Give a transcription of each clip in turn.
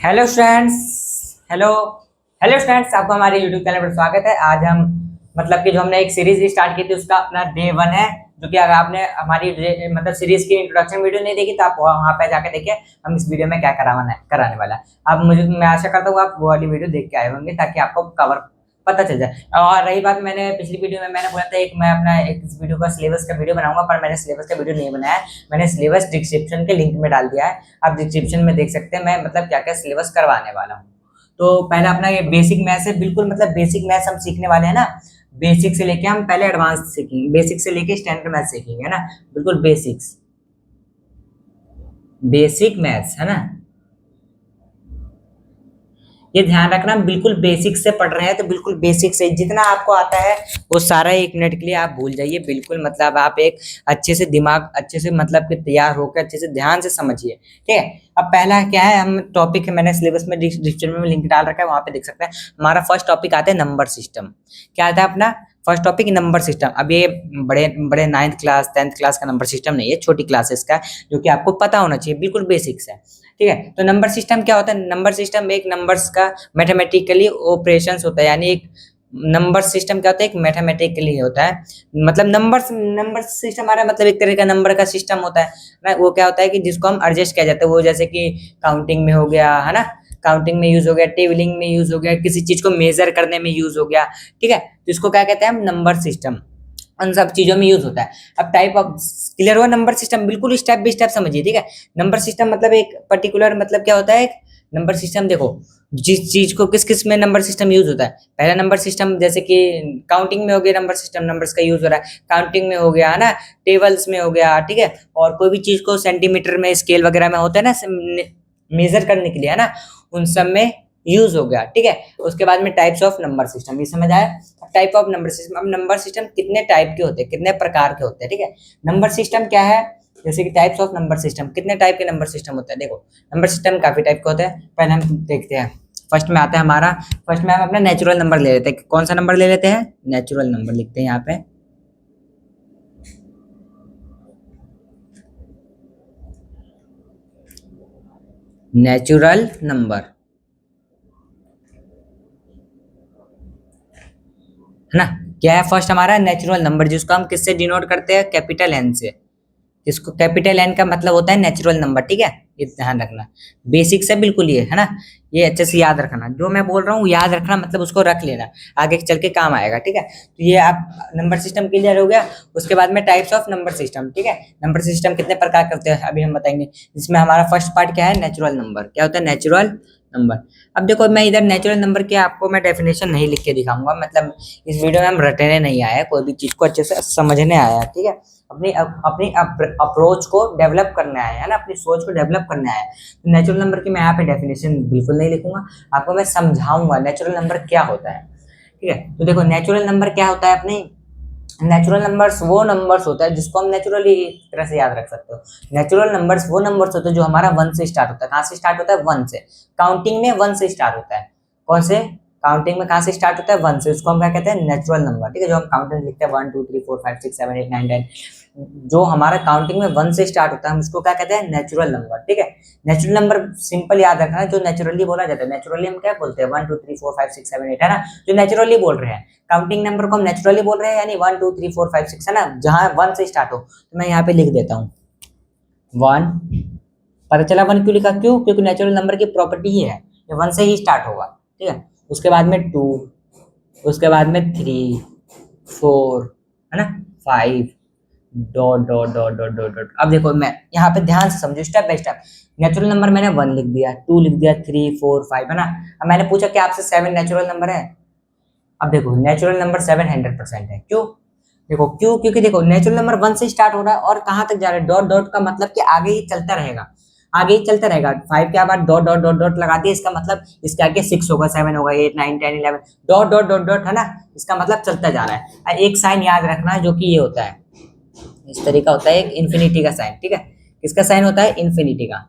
Hello students. Hello hello students, आपको हमारे YouTube channel पर स्वागत है। आज हम मतलब कि जो हमने एक सीरीज स्टार्ट की थी उसका अपना डे 1 है। जो कि अगर आपने हमारी मतलब सीरीज की इंट्रोडक्शन वीडियो नहीं देखी तो आप वहाँ पे जाके देखिए हम इस वीडियो में क्या कराने वाला है। आप मैं आशा करता हूँ आप वो वाली वीडियो देख के आए होंगे ताकि आपको कवर पता चल जाए। और रही बात, मैंने पिछली वीडियो में मैंने बोला था मैं अपना एक इस वीडियो का सिलेबस का वीडियो बनाऊंगा, पर मैंने सिलेबस का वीडियो नहीं बनाया है। मैंने सिलेबस डिस्क्रिप्शन के लिंक में डाल दिया है, आप डिस्क्रिप्शन में देख सकते हैं मैं मतलब क्या क्या सिलेबस करवाने वाला हूँ। तो पहला अपना ये बेसिक मैथ्स है, बिल्कुल मतलब बेसिक मैथ्स हम सीखने वाले हैं ना। बेसिक से लेके हम पहले एडवांस सीखेंगे, बेसिक से लेके स्टैंडर्ड मैथ्स सीखेंगे, है ना। बिल्कुल बेसिक्स, बेसिक मैथ्स, है ना। ये ध्यान रखना, बिल्कुल बेसिक से पढ़ रहे हैं तो बिल्कुल बेसिक से जितना आपको आता है वो सारा 1 मिनट के लिए आप भूल जाइए। बिल्कुल मतलब आप एक अच्छे से दिमाग अच्छे से मतलब कि तैयार होकर अच्छे से ध्यान से समझिए, ठीक है। अब पहला क्या है, हम टॉपिक है, मैंने सिलेबस में डिस्क्रिप्शन में लिंक डाल रखा है, वहां पे देख सकते हैं। हमारा फर्स्ट टॉपिक आता है नंबर सिस्टम। क्या आता है अपना फर्स्ट टॉपिक? Number system. अब ये बड़े बड़े 9th क्लास 10th क्लास का नंबर सिस्टम नहीं है, छोटी क्लासेस का, जो कि आपको पता होना चाहिए, बिल्कुल बेसिक्स है, ठीक है। तो नंबर सिस्टम क्या होता है? नंबर सिस्टम एक नंबर्स का मैथमेटिकली ऑपरेशंस होता है, यानी एक नंबर सिस्टम क्या होता है? एक मैथमेटिकली होता है। मतलब नंबर सिस्टम हमारा मतलब एक तरह का नंबर का सिस्टम होता है ना। वो क्या होता है कि जिसको हम एडजस्ट किया जाता है, वो जैसे कि काउंटिंग में हो गया, है ना। काउंटिंग में यूज हो गया, टेबलिंग में यूज हो गया, किसी चीज को मेजर करने में यूज हो गया, ठीक है। तो इसको क्या कहते हैं हम? Number system. उन सब चीजों में यूज होता है। अब टाइप ऑफ क्लियर हुआ? नंबर सिस्टम बिल्कुल स्टेप बाय स्टेप समझिए, ठीक है। नंबर सिस्टम मतलब एक पर्टिकुलर मतलब क्या होता है? एक नंबर सिस्टम देखो, जिस चीज को किस किस में नंबर सिस्टम यूज होता है। पहला नंबर सिस्टम जैसे कि काउंटिंग में हो गया, नंबर सिस्टम नंबर्स का यूज हो रहा है, काउंटिंग में हो गया, है ना। टेबल्स में हो गया, ठीक है। और कोई भी चीज को सेंटीमीटर में, स्केल वगैरह में होता है ना मेजर करने के लिए, है ना, उन सब में यूज हो गया, ठीक है। उसके बाद में टाइप्स ऑफ नंबर सिस्टम, ये समझ आया। टाइप ऑफ नंबर सिस्टम, अब नंबर सिस्टम कितने टाइप के होते हैं, कितने प्रकार के होते हैं, ठीक है। नंबर सिस्टम क्या है? जैसे कि टाइप्स ऑफ नंबर सिस्टम, कितने टाइप के नंबर सिस्टम होते हैं? देखो, नंबर सिस्टम काफी टाइप के होते हैं, पहले हम देखते हैं। फर्स्ट में आता है हमारा, फर्स्ट में हम अपना नेचुरल नंबर ले लेते हैं। कौन सा नंबर ले लेते हैं? नेचुरल नंबर लिखते हैं यहाँ पे। नेचुरल नंबर, है ना। क्या है फर्स्ट हमारा? नेचुरल नंबर, जिसको हम किससे डिनोट करते हैं? कैपिटल एन से। इसको कैपिटल एन का मतलब होता है नेचुरल नंबर, ठीक है। ये ध्यान रखना, बेसिक से बिल्कुल ये, है ना। ये अच्छे से याद रखना, जो मैं बोल रहा हूँ याद रखना, मतलब उसको रख लेना, आगे चल के काम आएगा, ठीक है। तो ये आप नंबर सिस्टम क्लियर हो गया। उसके बाद में टाइप्स ऑफ नंबर सिस्टम, ठीक है। नंबर सिस्टम कितने प्रकार के होते हैं अभी हम बताएंगे। इसमें हमारा फर्स्ट पार्ट क्या है? Natural number. क्या होता है? Natural number. अब देखो, मैं इधर नेचुरल नंबर के आपको मैं डेफिनेशन नहीं लिख के दिखाऊंगा, मतलब इस वीडियो में हम रटने नहीं आए हैं, कोई भी चीज को अच्छे से समझने आया है, ठीक है। अपनी अपनी अप्रोच को डेवलप करना है ना, अपनी सोच को डेवलप करना है। तो नेचुरल नंबर की मैं यहाँ पे डेफिनेशन बिल्कुल नहीं लिखूंगा, आपको मैं समझाऊंगा नेचुरल नंबर क्या होता है, ठीक है। तो देखो, नेचुरल नंबर क्या होता है अपने? नेचुरल नंबर्स वो नंबर्स होता है जिसको हम नेचुरली तरह से याद रख सकते हो। नेचुरल नंबर्स वो नंबर्स होते हैं जो हमारा 1 से स्टार्ट होता है। कहाँ से स्टार्ट होता है? 1 से। काउंटिंग में 1 से स्टार्ट होता है। कौन से? काउंटिंग में कहाँ से स्टार्ट होता है? 1 से। उसको हम क्या कहते हैं? नेचुरल नंबर, ठीक है। जो हम काउंटिंग लिखते हैं 1 2 3 4 5 6 7 8 9 10, जो हमारा काउंटिंग में 1 से स्टार्ट होता है हम उसको क्या कहते हैं? नेचुरल नंबर, ठीक है। नेचुरल नंबर सिंपल याद रखना है, जो नेचुरली बोला जाता है। नेचुरली हम क्या बोलते हैं? 1 2 3 4 5 6 7 8, है ना, जो नेचुरली बोल रहे हैं। काउंटिंग नंबर को हम नेचुरली बोल रहे हैं, यानी 1 2 3 4 5 6, है ना, जहां 1 से स्टार्ट हो। तो मैं यहाँ पे लिख देता हूँ 1। पता चला 1 क्यों लिखा? क्यों? क्योंकि नेचुरल नंबर की प्रॉपर्टी ही है, ये 1 से ही स्टार्ट होगा, ठीक है। उसके बाद में 2, उसके बाद में 3 4, है ना, 5, dot dot dot dot dot dot. अब देखो, मैं यहाँ पे ध्यान से समझो, step by step. Natural number मैंने 1 लिख दिया, 2 लिख दिया, 3 4 5, है ना। अब मैंने पूछा कि आपसे 7 नेचुरल नंबर है। अब देखो, नेचुरल नंबर 7 100% है। क्यों? देखो क्यों, क्योंकि देखो नेचुरल नंबर 1 से स्टार्ट हो रहा है और कहाँ तक जा रहा है? डॉट डॉट का मतलब कि आगे ही चलता रहेगा, आगे ही चलता रहेगा। 5 के बाद डॉट डॉट डॉट डॉट लगा दिया, इसका मतलब इसके आगे 6 होगा, 7 होगा, 8 9 10 11, डॉट डॉट डॉट डॉट, है ना। इसका मतलब चलता जा रहा है। एक साइन याद रखना है, जो कि ये होता है, इस तरीका होता है, एक इन्फिनिटी का साइन, ठीक है। किसका साइन होता है? इन्फिनिटी का,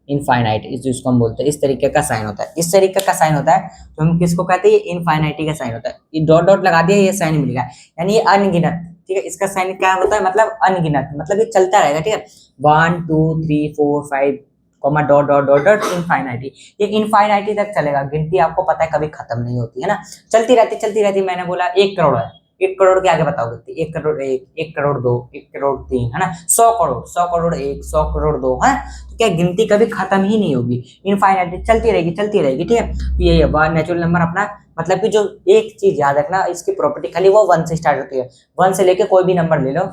इनफाइनाइट, इस जिसको हम बोलते हैं, इस तरीके का साइन होता है, इस तरीके का साइन होता है। तो हम किसको कहते हैं? ये इनफाइनाइटी का साइन होता है। ये डॉट डॉट लगा दिया, ये साइन मिल गया, यानी ये अनगिनत, ठीक है। इसका साइन क्या होता है, मतलब अनगिनत, मतलब ये चलता रहेगा, ठीक है। 1 2 3 4 5 comma dot dot dot dot infinity, ये इनफाइनाइटी तक चलेगा। गिनती आपको पता है कभी खत्म नहीं होती है ना, चलती रहती। मैंने बोला 1 करोड़ है, 1 करोड़ के आगे बताओ कितनी, 1 करोड़ 1, 1 करोड़ 2, 1 करोड़ 3, है ना, 100 करोड़, 100 करोड़ 1, 100 करोड़ 2, है। तो क्या गिनती कभी खत्म ही नहीं होगी, इनफाइनाइटी चलती रहेगी, ठीक है। तो ये नेचुरल नंबर अपना, मतलब कि जो एक चीज याद रखना, इसकी प्रॉपर्टी खाली वो 1 से स्टार्ट होती है। 1 से लेके कोई भी नंबर ले लो,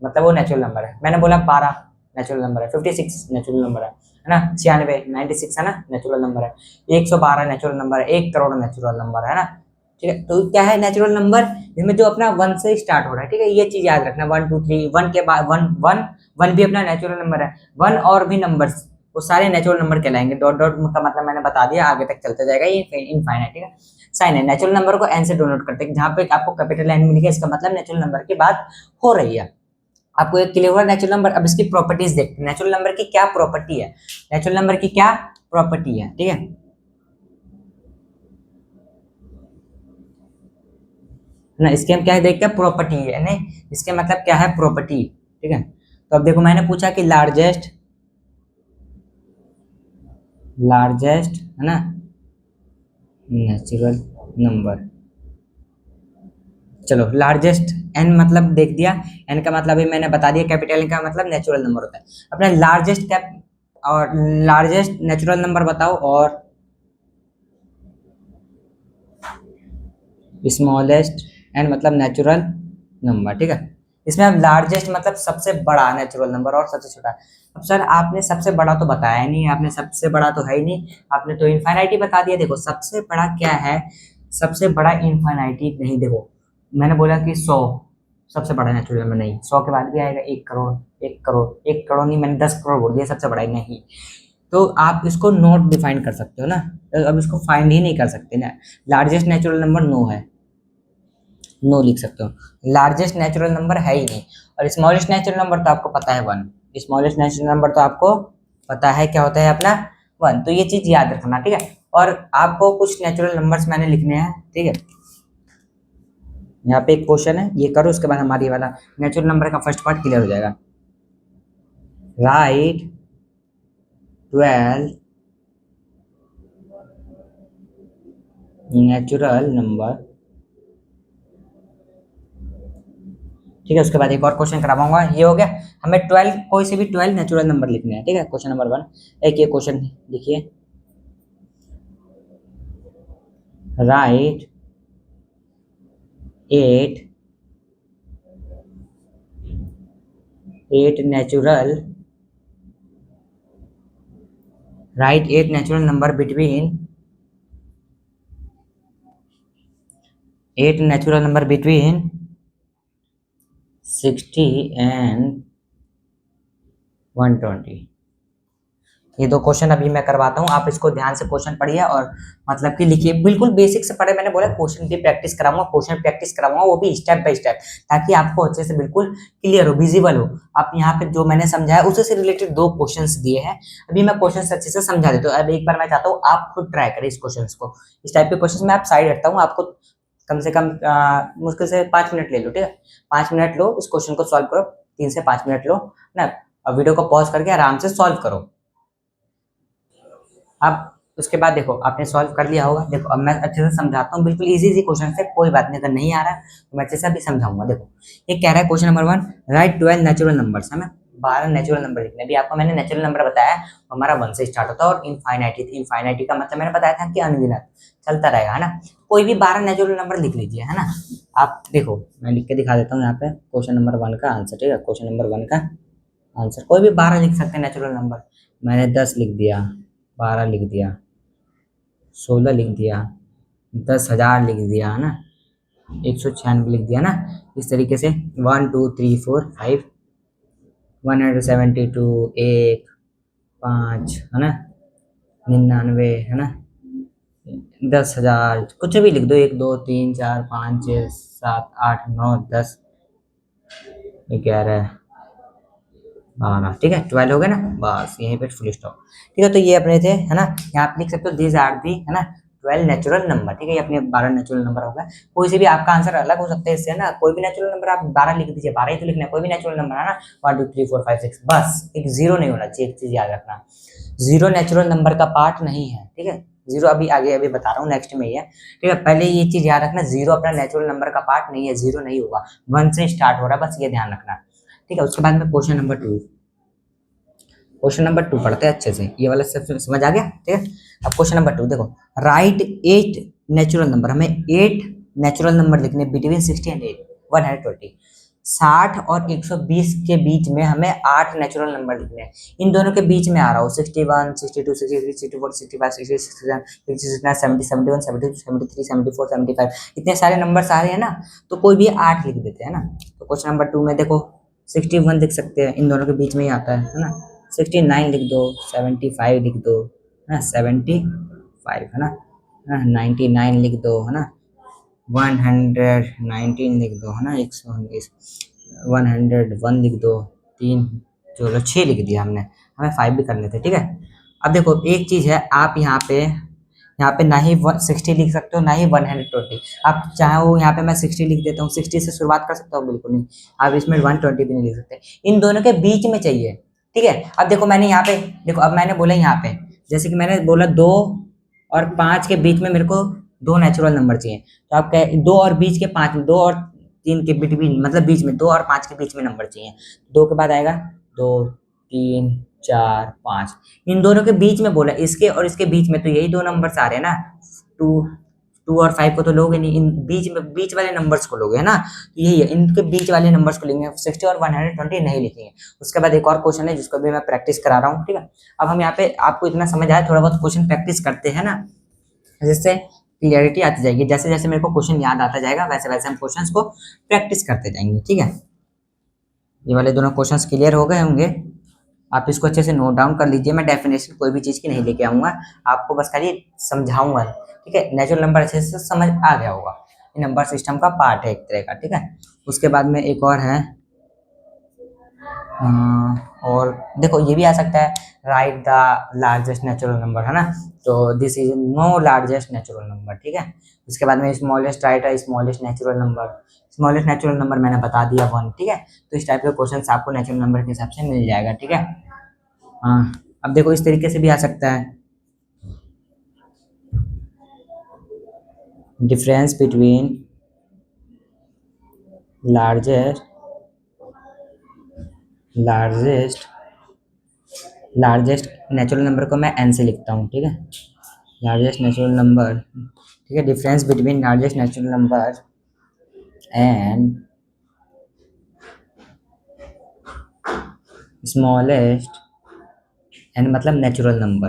मतलब वो नेचुरल नंबर है। मैंने बोला 12 नेचुरल नंबर है, 56 नेचुरल नंबर है ना, 96 96 है ना, नेचुरल नंबर है, 112 नेचुरल नंबर है, 1 करोड़ नेचुरल नंबर है ना, ठीक है। तो क्या है नेचुरल नंबर, इसमें जो अपना 1 से स्टार्ट हो रहा है, ठीक है, ये चीज याद रखना। 1 2 3, 1 के बाद 1 1 1 भी अपना नेचुरल नंबर है। 1 और भी नंबर्स वो सारे नेचुरल नंबर कहलाएंगे। डॉट डॉट का मतलब मैंने बता दिया, आगे तक चलता जाएगा, ये इनफाइनाइट, ठीक है। साइन है, नेचुरल नंबर को एन से डिनोट करते हैं, जहां पे आपको कैपिटल एन मिलेगा इसका मतलब नेचुरल नंबर की बात हो रही है। आपको एक क्लियर हुआ नेचुरल नंबर। अब इसकी प्रॉपर्टीज देखते हैं, नेचुरल नंबर की क्या प्रॉपर्टी है, नेचुरल नंबर की क्या प्रॉपर्टी है, ठीक है ना। इसके हम क्या देखते हैं, प्रॉपर्टी है, नहीं इसके मतलब क्या है, प्रॉपर्टी, ठीक है। तो अब देखो मैंने पूछा कि लार्जेस्ट, लार्जेस्ट है ना नेचुरल नंबर, चलो लार्जेस्ट एन मतलब देख दिया, एन का मतलब भी मैंने बता दिया, कैपिटल एन का मतलब नेचुरल नंबर होता है। अपना लार्जेस्ट कैप और लार्जेस्ट नेचुरल नंबर बताओ, और स्मॉलेस्ट एन मतलब नेचुरल नंबर, ठीक है। इसमें अब लार्जेस्ट मतलब सबसे बड़ा नेचुरल नंबर और सबसे छोटा। अब सर आपने सबसे बड़ा तो बताया नहीं, आपने सबसे बड़ा तो है ही नहीं, आपने तो इनफाइनाइटी बता दिया। देखो सबसे बड़ा क्या है, सबसे बड़ा इनफाइनाइटी नहीं, देखो मैंने बोला कि 100 सबसे बड़ा नेचुरल नंबर नहीं, 100 के बाद भी आएगा 1 करोड़, 1 करोड़, 1 करोड़ नहीं, मैंने 10 करोड़ बोल दिया सबसे बड़ा ही नहीं। तो आप इसको नोट डिफाइन कर सकते हो ना, अब इसको फाइंड ही नहीं कर सकते ना। लार्जेस्ट नेचुरल नंबर नो है, नो लिख सकते हो, लार्जेस्ट नेचुरल नंबर है ही नहीं। और स्मॉलेस्ट नेचुरल नंबर तो आपको पता है 1, स्मॉलेस्ट नेचुरल नंबर तो आपको पता है क्या होता है अपना 1, तो ये चीज याद रखना, ठीक है। और आपको कुछ नेचुरल नंबर्स मैंने लिखने हैं, ठीक है। यहाँ पे एक क्वेश्चन है, ये करो, उसके बाद हमारी वाला नेचुरल नंबर का फर्स्ट पार्ट क्लियर हो जाएगा। राइट 12 नेचुरल नंबर, ठीक है। उसके बाद एक और क्वेश्चन करवाऊंगा, ये हो गया। हमें 12 कोई से भी 12 नेचुरल नंबर लिखने हैं, ठीक है। क्वेश्चन नंबर 1, एक ये क्वेश्चन लिखिए, right 8 natural, right 8 natural number between 8 natural number between 60 and 120। ये दो क्वेश्चन अभी मैं करवाता हूँ, आप इसको ध्यान से क्वेश्चन पढ़िए और मतलब कि लिखिए, बिल्कुल बेसिक से पढ़े। मैंने बोला क्वेश्चन की प्रैक्टिस कराऊंगा, क्वेश्चन प्रैक्टिस कराऊंगा, वो भी स्टेप बाय स्टेप, ताकि आपको अच्छे से बिल्कुल क्लियर हो, विजिबल हो। आप यहाँ पे जो मैंने समझाया उससे से रिलेटेड 2 क्वेश्चंस दिए हैं, अभी मैं क्वेश्चन अच्छे से समझा देता हूँ। अब एक बार मैं चाहता हूँ आप खुद ट्राई करें इस क्वेश्चन को, इस टाइप के क्वेश्चन में आप साइड रखता हूँ, आपको कम से कम मुश्किल से 5 मिनट ले लो, ठीक है। 5 मिनट लो, इस क्वेश्चन को सॉल्व करो, 3 से 5 मिनट लो ना। अब वीडियो को पॉज करके आराम से सॉल्व करो। अब उसके बाद देखो आपने सॉल्व कर लिया होगा। देखो अब मैं अच्छे से समझाता हूँ, बिल्कुल इजी इजी क्वेश्चन है, कोई बात नहीं, अगर नहीं आ रहा है तो मैं अच्छे से अभी समझाऊंगा। देखो ये कह रहा है question number 1, right 12 natural numbers, हमें 12 नेचुरल नंबर लिखने। अभी आपको मैंने नेचुरल नंबर बताया, हमारा 1 से स्टार्ट होता है, और इनफाइनाइटी, इनफाइनाइटी का मतलब मैंने बताया था कि अनगिनत चलता रहेगा, है ना। कोई भी 12 नेचुरल नंबर लिख लीजिए, है ना। आप देखो मैं लिख के दिखा देता हूँ यहाँ पे क्वेश्चन नंबर 1 का आंसर, ठीक है। क्वेश्चन नंबर 1 का आंसर कोई भी 12 लिख सकते हैं नेचुरल नंबर। मैंने 10 लिख दिया, 12 लिख दिया, 16 लिख दिया, 10,000 लिख दिया, है ना, 196 लिख दिया ना। इस तरीके से 1 2 3 4 5 172, 1 5, है ना, 99, है ना, 10,000, कुछ भी लिख दो, 1 2 3 4 5 6 7 8 9 10 11 12, ठीक है। 12 हो गया ना, बस यहीं पे फुल स्टॉप, ठीक है। तो ये अपने थे, है ना। यहाँ आप लिख सकते हो दीज आर दी, है ना, 12 नेचुरल नंबर, ठीक है, ये अपने 12 नेचुरल नंबर होगा। कोई से भी आपका आंसर अलग हो सकता है इससे ना, कोई भी नेचुरल नंबर आप 12 लिख दीजिए, 12 ही तो लिखना है, कोई भी नेचुरल नंबर है ना, 1 2 3 4 5 6, बस एक जीरो नहीं होना चाहिए, एक चीज याद रखना, जीरो नेचुरल नंबर का पार्ट नहीं है, ठीक है, जीरो अभी आगे अभी बता रहा हूँ, नेक्स्ट में ही है, ठीक है, पहले ये चीज याद रखना, जीरो अपना नेचुरल नंबर का पार्ट नहीं है, जीरो नहीं होगा, 1 से स्टार्ट हो रहा है, बस ये ध्यान रखना, ठीक है। उसके बाद में क्वेश्चन नंबर 2, क्वेश्चन नंबर 2 पढ़ते हैं अच्छे से, ये वाला सब समझ आ गया, ठीक है। अब क्वेश्चन नंबर 2 देखो, राइट 8 नेचुरल नंबर, हमें 8 नेचुरल नंबर लिखने बिटवीन 60 एंड 8 120, 60 और 120 के बीच में हमें 8 नेचुरल नंबर लिखने हैं, इन दोनों के बीच में आ रहा हूँ 61 62 63 64 65 66 67 69 70 71 72 73 74 75, इतने सारे नंबर्स आ रहे हैं ना, तो कोई भी 8 लिख देते हैं ना। तो क्वेश्चन नंबर 2 में देखो 61 लिख सकते हैं, इन दोनों के बीच में ही आता है ना, 69 लिख दो, 75 लिख दो, है ना, 75 है ना, 99 लिख दो, है ना, 119 लिख दो, है ना, 119, 101 लिख दो, 3, चलो 6 लिख दिया हमने, हमें 5 भी करने थे, ठीक है। अब देखो एक चीज है, आप यहाँ पे ना ही 60 लिख सकते हो ना ही 120, आप चाहो यहाँ पे मैं 60 लिख देता हूँ, 60 से शुरुआत कर सकता हूँ, बिल्कुल नहीं, आप इसमें 120 भी नहीं लिख सकते, इन दोनों के बीच में चाहिए, ठीक है। अब देखो मैंने यहाँ पे देखो, अब मैंने बोला यहाँ पे, जैसे कि मैंने बोला 2 और 5 के बीच में मेरे को 2 नेचुरल नंबर चाहिए, तो आप कह 2 और बीच के 5 में, 2 और 3 के बिटवीन, मतलब बीच में 2 और 5 के बीच में नंबर चाहिए, 2 के बाद आएगा 2 3 4 5, इन दोनों के बीच में बोला, इसके और इसके बीच में, तो यही 2 नंबर्स आ रहे हैं ना, 2 2 और 5 को तो लोगे नहीं, इन बीच वाले नंबर्स को लोगे, है ना, तो यही है, इनके बीच वाले नंबर्स को लेंगे, 60 और 120 नहीं लिखेंगे। उसके बाद एक और क्वेश्चन है जिसको भी मैं प्रैक्टिस करा रहा हूँ, ठीक है। अब हम यहाँ पे आपको इतना समझ आया, थोड़ा बहुत क्वेश्चन प्रैक्टिस करते हैं ना, जिससे क्लियरिटी आती जाएगी, जैसे जैसे मेरे को क्वेश्चन याद आता जाएगा वैसे वैसे हम क्वेश्चंस को प्रैक्टिस करते जाएंगे, ठीक है। ये वाले दोनों क्वेश्चंस क्लियर हो गए होंगे, आप इसको अच्छे से नोट डाउन कर लीजिए, मैं डेफिनेशन कोई भी चीज़ की नहीं लेके आऊँगा, आपको बस खाली समझाऊंगा, ठीक है। नेचुरल नंबर अच्छे से समझ आ गया होगा, ये नंबर सिस्टम का पार्ट है एक तरह का, ठीक है। उसके बाद में एक और है, और देखो ये भी आ सकता है, right the largest natural number, है ना, तो this is no largest natural number, ठीक है। उसके बाद में स्मॉलेस्ट, राइट है smallest natural number, smallest natural number मैंने बता दिया 1, ठीक है। तो इस टाइप के क्वेश्चन आपको नेचुरल नंबर के हिसाब से मिल जाएगा, ठीक है। हाँ, अब देखो इस तरीके से भी आ सकता है, difference between largest natural number को मैं n से लिखता हूँ, ठीक है, लार्जेस्ट नेचुरल नंबर, ठीक है, difference between largest natural number and smallest, and मतलब नेचुरल नंबर।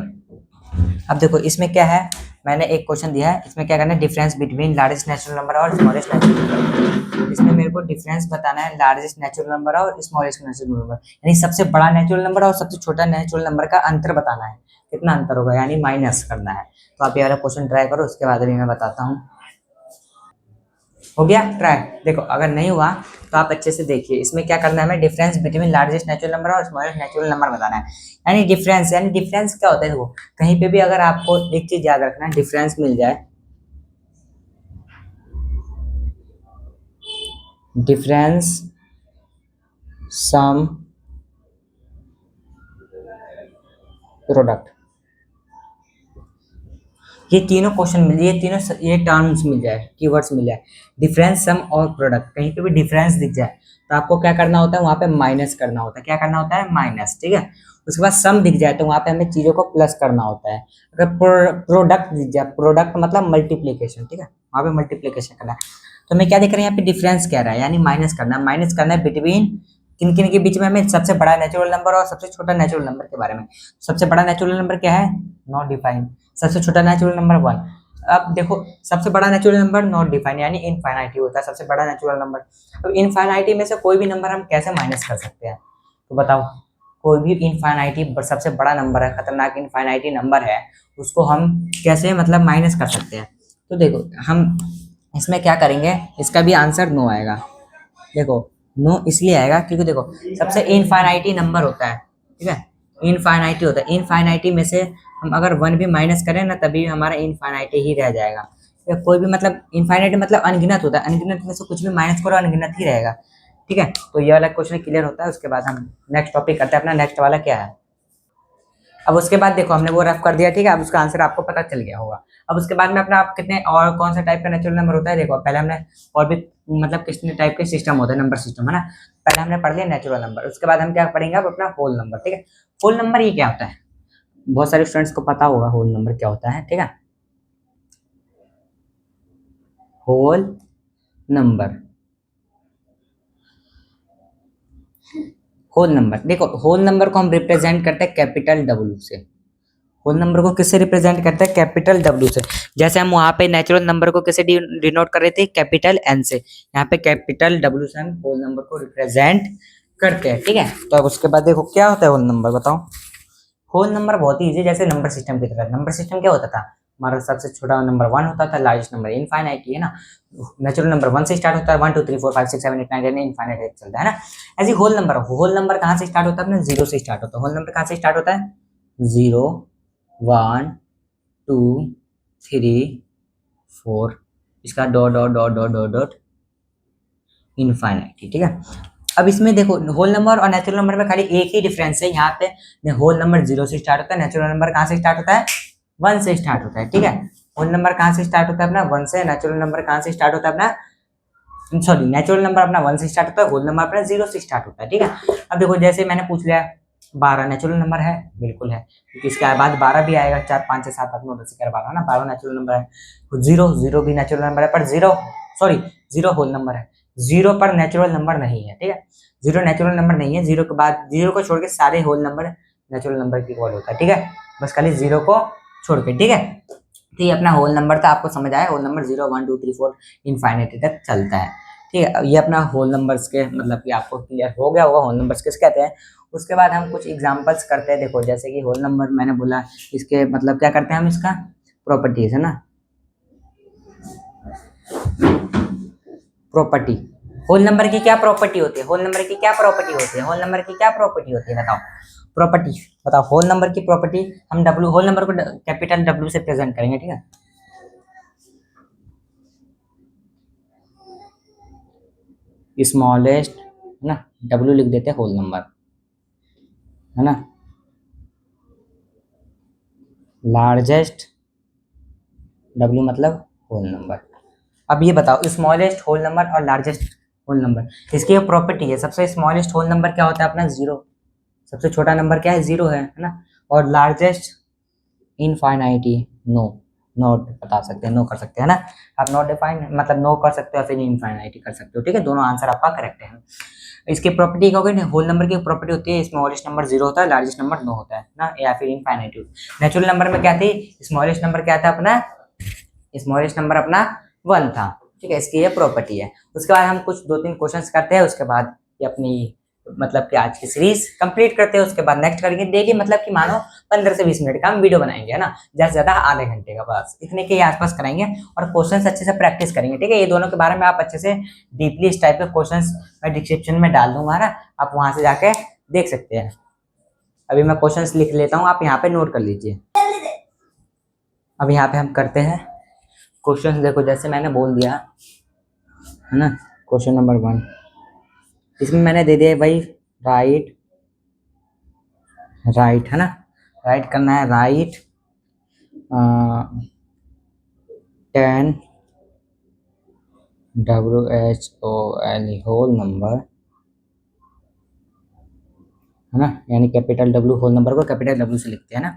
अब देखो इसमें क्या है, मैंने एक क्वेश्चन दिया है, इसमें क्या करना है, difference between largest natural number और स्मॉलेस्ट नेचुरल नंबर, इसमें मेरे को डिफरेंस बताना है लार्जेस्ट नेचुरल नंबर और स्मॉलेस्ट नेचुरल नंबर, यानी सबसे बड़ा नेचुरल नंबर और सबसे छोटा नेचुरल नंबर का अंतर बताना है, कितना अंतर होगा, यानी माइनस करना है। तो आप ये वाला क्वेश्चन ट्राई करो, उसके बाद भी मैं बताता हूँ। हो गया ट्राई, देखो अगर नहीं हुआ तो आप अच्छे से देखिए, इसमें क्या करना है, हमें difference between largest natural number और स्मॉलेस्ट नेचुरल नंबर बताना है, यानी डिफरेंस क्या होता है, देखो कहीं पे भी अगर आपको एक चीज याद रखना है, डिफरेंस मिल जाए, डिफरेंस सम प्रोडक्ट, ये तीनों क्वेश्चन मिल, ये तीनों ये टर्म्स मिल जाए, कीवर्ड्स मिल जाए, डिफरेंस सम और प्रोडक्ट, कहीं पे भी डिफरेंस दिख जाए तो आपको क्या करना होता है, वहां पे माइनस करना होता है, क्या करना होता है, माइनस, ठीक है। उसके बाद सम दिख जाए तो वहां पे हमें चीजों को प्लस करना होता है, अगर प्रोडक्ट दिख जाए, प्रोडक्ट मतलब मल्टीप्लीकेशन, ठीक है, वहां पे मल्टीप्लीकेशन करना है। तो हमें क्या देख रहे हैं यहाँ पे, डिफरेंस कह रहा है, यानी माइनस करना है बिटवीन किन किन के बीच में, हमें सबसे बड़ा नेचुरल नंबर और सबसे छोटा नेचुरल नंबर के बारे में। सबसे बड़ा नेचुरल नंबर क्या है, नॉट डिफाइंड, सबसे छोटा नेचुरल नंबर 1। अब देखो सबसे बड़ा नेचुरल नंबर नॉट डिफाइंड, यानी इनफाइनाइटी होता है सबसे बड़ा नेचुरल नंबर। अब इनफाइनाइटी में से कोई भी नंबर हम कैसे माइनस कर सकते हैं, तो बताओ, कोई भी इनफाइनाइटी सबसे बड़ा नंबर है, खतरनाक इनफाइनाइटी नंबर है, उसको हम कैसे मतलब माइनस कर सकते हैं। तो देखो हम इसमें क्या करेंगे, इसका भी आंसर नो आएगा, देखो नो इसलिए आएगा क्योंकि देखो सबसे इनफाइनाइटी नंबर होता है, ठीक है, इनफाइनाइटी होता है। इनफाइनाइटी में से हम अगर वन भी माइनस करें ना तभी हमारा इनफाइनाइटी ही रह जाएगा। या कोई भी मतलब इनफाइनाइटी मतलब अनगिनत होता है, अनगिनत में से कुछ भी माइनस करो अनगिनत ही रहेगा। ठीक है, तो ये वाला क्वेश्चन क्लियर होता है। उसके बाद हम नेक्स्ट टॉपिक करते हैं। अपना नेक्स्ट वाला क्या है? अब उसके बाद देखो हमने वो रफ कर दिया, ठीक है, अब उसका आंसर आपको पता चल गया होगा। अब उसके बाद में अपना आप कितने और कौन सा टाइप का नेचुरल नंबर होता है देखो। पहले हमने और भी मतलब कितने टाइप के सिस्टम होते हैं, नंबर सिस्टम, है ना। पहले हमने पढ़ लिया नेचुरल नंबर, उसके बाद हम क्या पढ़ेंगे अब अपना होल नंबर। ठीक है, होल नंबर ये क्या होता है? बहुत सारे स्टूडेंट्स को पता होगा होल नंबर क्या होता है। ठीक है, होल नंबर, होल नंबर देखो, होल नंबर को हम रिप्रेजेंट करते हैं कैपिटल डब्ल्यू से। होल नंबर को किससे रिप्रेजेंट करते हैं? कैपिटल डब्ल्यू से। जैसे हम वहां पे नेचुरल नंबर को किसे डिनोट कर रहे थे? कैपिटल एन से। यहाँ पे कैपिटल डब्ल्यू से हम होल नंबर को रिप्रेजेंट करते हैं। ठीक है, तो अब उसके बाद देखो क्या होता है होल नंबर, बताओ। होल नंबर बहुत ही इजी, जैसे नंबर सिस्टम की तरह। नंबर सिस्टम क्या होता था? हमारा सबसे छोटा नंबर वन होता था, लार्जेस्ट नंबर इनफाइनाइट है ना। नेचुरल नंबर वन से स्टार्ट होता है, 1 2 3 4 5 6 7 8 9 10 इनफाइनाइट चलता है ना। ऐसे होल नंबर, होल नंबर कहाँ से स्टार्ट होता है? अपना जीरो से स्टार्ट होता है। होल नंबर कहाँ से स्टार्ट होता है? जीरो, 1 2 3 4, इसका dot dot dot dot dot dot infinite. ठीक है, अब इसमें देखो होल नंबर और नेचुरल नंबर में खाली एक ही डिफरेंस है। यहाँ पे होल नंबर जीरो से स्टार्ट होता है, नेचुरल नंबर कहाँ से स्टार्ट होता है? वन से स्टार्ट होता है। ठीक है, होल नंबर कहाँ से स्टार्ट होता है? अपना वन से। नेचुरल नंबर कहाँ से स्टार्ट होता है? अपना सॉरी, नेचुरल नंबर अपना वन से स्टार्ट होता है, होल नंबर अपना जीरो से स्टार्ट होता है। ठीक है, अब देखो जैसे मैंने पूछ लिया 12 नेचुरल नंबर है, बिल्कुल है, क्योंकि इसके बाद 12 भी आएगा, 4 5 6 7 8 9 10 11 12 ना, 12 नेचुरल नंबर है। जीरो, जीरो भी नेचुरल नंबर है, पर zero sorry zero whole number है, जीरो पर नेचुरल नंबर नहीं है। ठीक है, जीरो नेचुरल नंबर नहीं है, जीरो के बाद, जीरो को छोड़ के सारे होल नंबर नेचुरल नंबर की इक्वल होता है। ठीक है, बस खाली जीरो को छोड़ के। ठीक है, तो ये अपना होल नंबर था, आपको समझ आया। होल नंबर 0 1 2 3 4 इनफाइनिटी तक चलता है। ठीक है, ये अपना होल नंबर्स के मतलब कि आपको क्लियर हो गया होगा होल नंबर्स किस कहते हैं। उसके बाद हम कुछ एग्जांपल्स करते हैं। देखो जैसे कि होल नंबर मैंने बोला, इसके मतलब क्या करते हैं हम, इसका प्रॉपर्टीज है ना, प्रॉपर्टी। होल नंबर की क्या प्रॉपर्टी होती है? होल नंबर की क्या प्रॉपर्टी होती है? होल नंबर की क्या प्रॉपर्टी होती है बताओ? प्रॉपर्टी बताओ। होल नंबर की प्रॉपर्टी हम डब्ल्यू, होल नंबर को कैपिटल डब्ल्यू से प्रेजेंट करेंगे। ठीक है, स्मॉलेस्ट है ना, डब्ल्यू लिख देते हैं होल नंबर, है ना, लार्जेस्ट, डब्ल्यू मतलब होल नंबर। अब ये बताओ स्मॉलेस्ट होल नंबर और लार्जेस्ट होल नंबर, इसकी प्रॉपर्टी है। सबसे स्मॉलेस्ट होल नंबर क्या होता है अपना? जीरो। सबसे छोटा नंबर क्या है? जीरो है ना। और लार्जेस्ट इनफाइनाइटी, नो, नॉट बता सकते हैं, नो कर सकते हैं ना। आप नॉट डिफाइन मतलब नो कर सकते हो, फिर इनफाइनाइटी कर सकते हो। ठीक है, दोनों आंसर आपका करेक्ट है। इसकी प्रॉपर्टी क्या होगी? होल नंबर की प्रॉपर्टी होती है स्मॉलेस्ट नंबर जीरो होता है, लार्जेस्ट नंबर नो होता है ना, या फिर इनफाइनाइटी। नेचुरल नंबर में क्या थी? स्मॉलेस्ट नंबर क्या था अपना? स्मॉलेस्ट नंबर अपना वन था। ठीक है, इसकी ये प्रॉपर्टी है। उसके बाद हम कुछ 2 3 क्वेश्चंस करते हैं, उसके बाद ये अपनी मतलब कि आज की सीरीज कंप्लीट करते हैं। उसके बाद नेक्स्ट करेंगे डेली, मतलब कि मानो 15 से 20 मिनट का हम वीडियो बनाएंगे, है ना, ज्यादा से ज्यादा आधे घंटे का, बस इतने के आसपास कराएंगे। और क्वेश्चंस अच्छे से प्रैक्टिस करेंगे। ठीक है, ये दोनों के बारे में आप अच्छे से डीपली इस टाइप के क्वेश्चंस मैं डिस्क्रिप्शन में डाल दूंगा ना, आप वहां से जाके देख सकते हैं। अभी मैं क्वेश्चंस लिख लेता हूँ, आप यहाँ पे नोट कर लीजिए। अब यहाँ पे हम करते हैं क्वेश्चन। देखो जैसे मैंने बोल दिया है ना, क्वेश्चन नंबर 1, इसमें मैंने दे दिया भाई राइट, राइट है ना, राइट करना है, राइट 10 WHOLE होल नंबर, है ना, यानी कैपिटल डब्ल्यू होल नंबर को कैपिटल डब्ल्यू से लिखते हैं ना,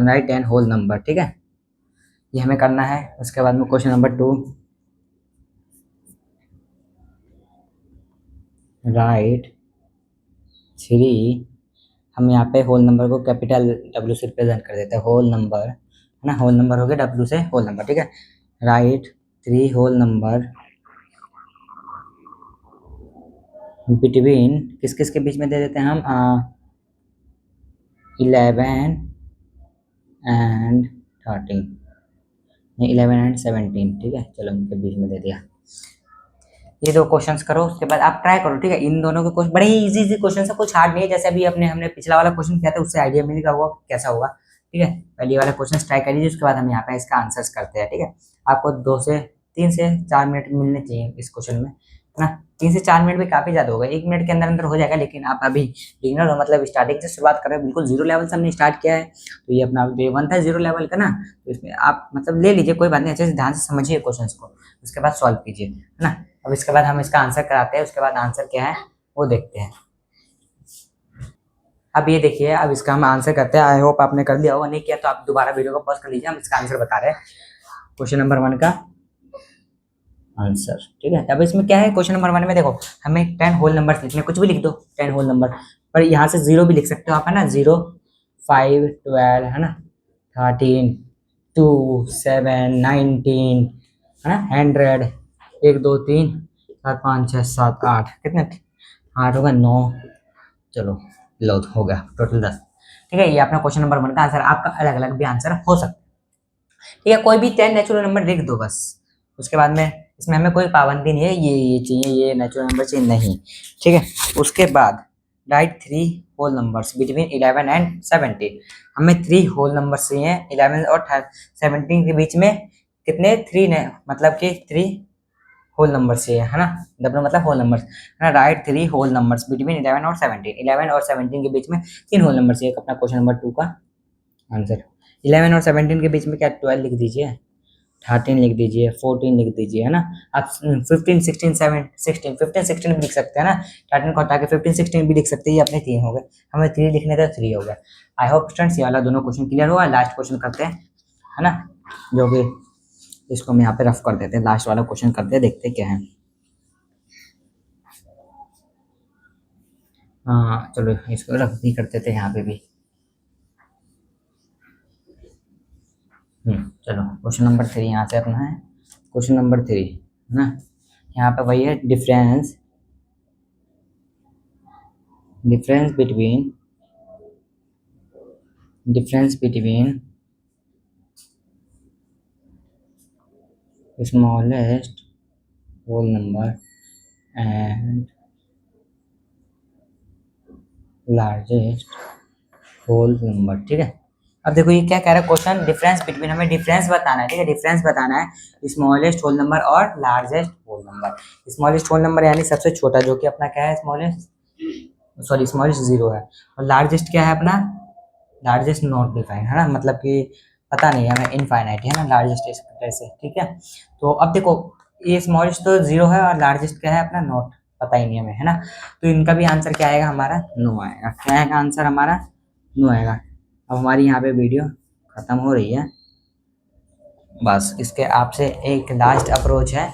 राइट 10 होल नंबर। ठीक है, ये हमें करना है। उसके बाद में क्वेश्चन नंबर 2, राइट 3, हम यहाँ पे होल नंबर को कैपिटल डब्ल्यू से रिप्रेजेंट कर देते हैं, होल नंबर है ना, होल नंबर हो गया डब्ल्यू से होल नंबर। ठीक है, राइट 3 होल नंबर बिटवीन, किस किस के बीच में दे देते हैं हम? 11 एंड 13, नहीं 11 एंड 17। ठीक है, चलो उनके बीच में दे दिया। ये 2 क्वेश्चंस करो, उसके बाद आप ट्राई करो, ठीक है। इन दोनों के क्वेश्चन बड़े ही इजी क्वेश्चन है, कुछ हार्ड नहीं है। जैसे अभी हमने पिछला वाला क्वेश्चन किया था, उससे आइडिया मिलेगा वो कैसा होगा, ठीक है। पहले वाला क्वेश्चन ट्राई करिए, उसके बाद हम यहाँ पे इसका आंसर्स करते हैं, ठीक है। आपको 3 से 4 मिनट मिलने चाहिए इस क्वेश्चन में, है ना। 3 से 4 मिनट भी काफी ज्यादा होगा, 1 मिनट के अंदर अंदर हो जाएगा। लेकिन आप अभी बिगिनर हो, मतलब स्टार्टिंग से शुरुआत कर रहे हो, बिल्कुल जीरो लेवल से हमने स्टार्ट किया है। तो ये अपना डे 1 था जीरो लेवल का ना, तो इसमें आप मतलब ले लीजिए, कोई बात नहीं, अच्छे से ध्यान से समझिए क्वेश्चन को, उसके बाद सॉल्व कीजिए, है ना। अब इसके बाद हम इसका आंसर कराते हैं, उसके बाद आंसर क्या है वो देखते हैं। अब ये देखिए, अब इसका हम आंसर करते हैं। आई होप आपने कर दिया होगा, नहीं किया तो आप दोबारा वीडियो को पॉज कर लीजिए, हम इसका आंसर बता रहे हैं। क्वेश्चन नंबर 1 का आंसर, ठीक है। अब इसमें क्या है, क्वेश्चन नंबर 1 में देखो, हमें 10 होल नंबर लिखने, कुछ भी लिख दो 10 होल नंबर, पर यहाँ से 0 भी लिख सकते हो आप, है ना। 0, 5, 12, है ना, 13, 2, 7, 19, है ना, 100, 1, 2, 3, 4, 5, 6, 7, 8, कितने 8 होगा, 9, चलो लो हो गया टोटल 10, ठीक है। ये अपना क्वेश्चन नंबर 1 का आंसर। आपका अलग अलग भी आंसर हो सकता है, ठीक है। कोई भी 10 नेचुरल नंबर लिख दो बस, उसके बाद में इसमें हमें कोई पाबंदी नहीं है, ये चाहिए, ये नेचुरल नंबर चाहिए, नहीं, ठीक है। उसके बाद right 3 whole numbers between 11 and 17। हमें 3 होल नंबर्स चाहिए 11 और 17 के बीच में, कितने 3 ने, मतलब कि 3 होल नंबर चाहिए, है ना। डब्ल्यू मतलब होल नंबर्स, है ना। राइट 3 होल नंबर्स बिटवीन 11 और 17। 11 और 17 के बीच में 3 होल नंबर चाहिए। अपना क्वेश्चन नंबर 2 का आंसर 11 और 17 के बीच में क्या 12 लिख दीजिए, 13 लिख दीजिए, 14 लिख दीजिए, है ना। आप 15, 16, 7, 16, 15, 16 भी लिख सकते हैं ना। 13 को हटा के 15, 16 भी लिख सकते हैं, ये अपने 3 हो गए। हमें 3 लिखने थे, 3 हो गया। आई होप स्टूडेंट्स ये वाला दोनों क्वेश्चन क्लियर हुआ। लास्ट क्वेश्चन करते हैं, है ना, जो कि इसको हम यहाँ पे रफ कर देते हैं। लास्ट वाला क्वेश्चन करते हैं, देखते हैं क्या है। हाँ चलो इसको रफ भी कर देते हैं यहाँ पे भी। चलो क्वेश्चन नंबर 3 यहाँ से अपना है। क्वेश्चन नंबर 3, है ना, यहाँ पे वही है, difference between smallest whole number and largest whole number, ठीक है। अब देखो ये क्या कह रहा है क्वेश्चन, डिफरेंस बिटवीन, हमें डिफरेंस बताना है, ठीक है। डिफरेंस बताना है स्मॉलेस्ट होल नंबर और largest whole number. Smallest whole number यानी सबसे छोटा, जो कि अपना क्या है, स्मॉलेस्ट 0 है। और लार्जेस्ट क्या है अपना, लार्जेस्ट नॉट डिफाइंड, है ना, मतलब कि पता नहीं है हमें, इनफाइनाइट है ना लार्जेस्ट इस तरह से, ठीक है। तो अब देखो ये स्मॉलेस्ट तो 0 है और लार्जेस्ट क्या है अपना नॉट, पता ही नहीं हमें, है ना। तो इनका भी आंसर क्या आएगा हमारा, नो आएगा। क्या आएगा आंसर हमारा, नो आएगा। अब हमारी यहाँ पे वीडियो खत्म हो रही है, बस इसके आपसे एक लास्ट अप्रोच है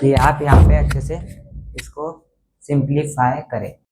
कि आप यहाँ पे अच्छे से इसको सिंप्लीफाई करें।